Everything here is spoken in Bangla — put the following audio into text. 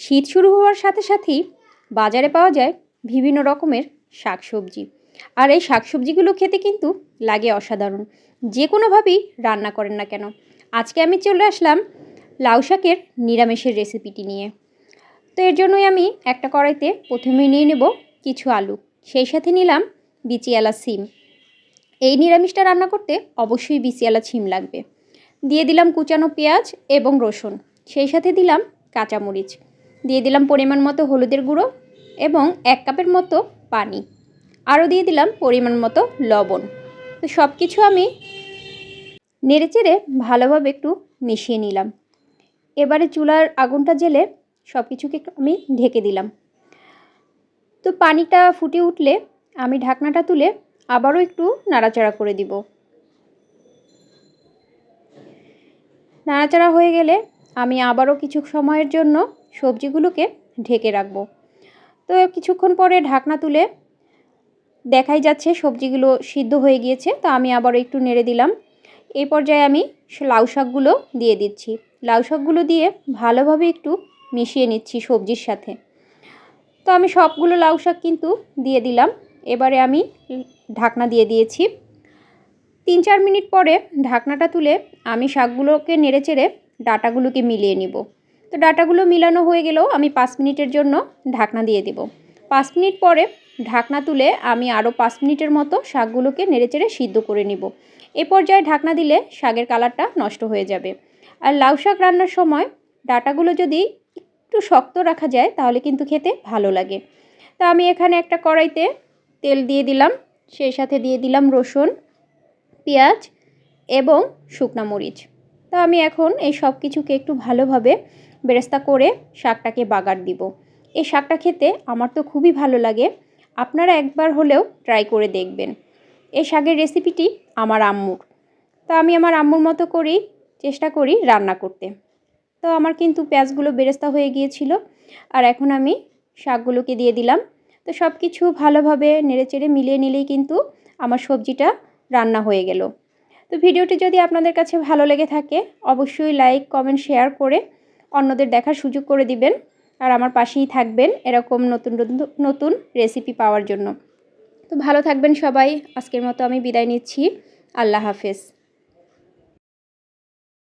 শীত শুরু হওয়ার সাথে সাথেই বাজারে পাওয়া যায় বিভিন্ন রকমের শাকসবজি। আর এই শাকসবজিগুলো খেতে কিন্তু লাগে অসাধারণ, যে কোনোভাবেই রান্না করেন না কেন। আজকে আমি চলে আসলাম লাউ শাকের নিরামিষের রেসিপিটি নিয়ে। তো এর জন্যই আমি একটা কড়াইতে প্রথমেই নিয়ে নেব কিছু আলু, সেই সাথে নিলাম বিচিয়ালা সিম। এই নিরামিষটা রান্না করতে অবশ্যই বিচিয়ালা সিম লাগবে। দিয়ে দিলাম কুচানো পেঁয়াজ এবং রসুন, সেই সাথে দিলাম কাঁচামরিচ, দিয়ে দিলাম পরিমাণ মতো হলুদের গুঁড়ো এবং 1 কাপের মতো পানি, আরও দিয়ে দিলাম পরিমাণ মতো লবণ। তো সব কিছু আমি নেড়েচেড়ে ভালোভাবে একটু মিশিয়ে নিলাম। এবারে চুলার আগুনটা জ্বেলে সব কিছুকে আমি ঢেকে দিলাম। তো পানিটা ফুটে উঠলে আমি ঢাকনাটা তুলে আবারও একটু নাড়াচাড়া করে দিব। নাড়াচাড়া হয়ে গেলে আমি আবারও কিছু সময়ের জন্য সবজিগুলোকে ঢেকে রাখব। তো কিছুক্ষণ পরে ঢাকনা তুলে দেখাই যাচ্ছে সবজিগুলো সিদ্ধ হয়ে গিয়েছে। তো আমি আবারও একটু নেড়ে দিলাম। এই পর্যায়ে আমি লাউ শাকগুলো দিয়ে দিচ্ছি। লাউ শাকগুলো দিয়ে ভালোভাবে একটু মিশিয়ে নিচ্ছি সবজির সাথে। তো আমি সবগুলো লাউ শাক কিন্তু দিয়ে দিলাম। এবারে আমি ঢাকনা দিয়ে দিয়েছি। 3-4 মিনিট পরে ঢাকনাটা তুলে আমি শাকগুলোকে নেড়েচেড়ে ডাঁটাগুলোকে মিলিয়ে নিব। তো ডাঁটাগুলো মিলানো হয়ে গেলেও আমি 5 মিনিটের জন্য ঢাকনা দিয়ে দেব। 5 মিনিট পরে ঢাকনা তুলে আমি আরও 5 মিনিটের মতো শাকগুলোকে নেড়েচেড়ে সিদ্ধ করে নিব। এ পর্যায়ে ঢাকনা দিলে শাকের কালারটা নষ্ট হয়ে যাবে। আর লাউ শাক রান্নার সময় ডাঁটাগুলো যদি একটু শক্ত রাখা যায় তাহলে কিন্তু খেতে ভালো লাগে। তা আমি এখানে একটা কড়াইতে তেল দিয়ে দিলাম, সেই সাথে দিয়ে দিলাম রসুন, পেঁয়াজ এবং শুকনা মরিচ। তো আমি এখন এই সব কিছুকে একটু ভালোভাবে বেরেস্তা করে শাকটাকে বাগার দিব। এই শাকটা খেতে আমার তো খুবই ভালো লাগে, আপনারা একবার হলেও ট্রাই করে দেখবেন। এই শাকের রেসিপিটি আমার আম্মুর। তো আমি আমার আম্মুর মতো করেই চেষ্টা করি রান্না করতে। তো আমার কিন্তু পেঁয়াজগুলো বেরেস্তা হয়ে গিয়েছিল, আর এখন আমি শাকগুলোকে দিয়ে দিলাম। তো সব কিছু ভালোভাবে নেড়েচেড়ে মিলিয়ে নিলেই কিন্তু আমার সবজিটা রান্না হয়ে গেল। তো ভিডিওটি যদি আপনাদের কাছে ভালো লেগে থাকে অবশ্যই লাইক, কমেন্ট, শেয়ার করে অন্যদের দেখার সুযোগ করে দিবেন। আর আমার পাশেই থাকবেন এরকম নতুন নতুন রেসিপি পাওয়ার জন্য। তো ভালো থাকবেন সবাই। আজকের মতো আমি বিদায় নিচ্ছি। আল্লাহ হাফেজ।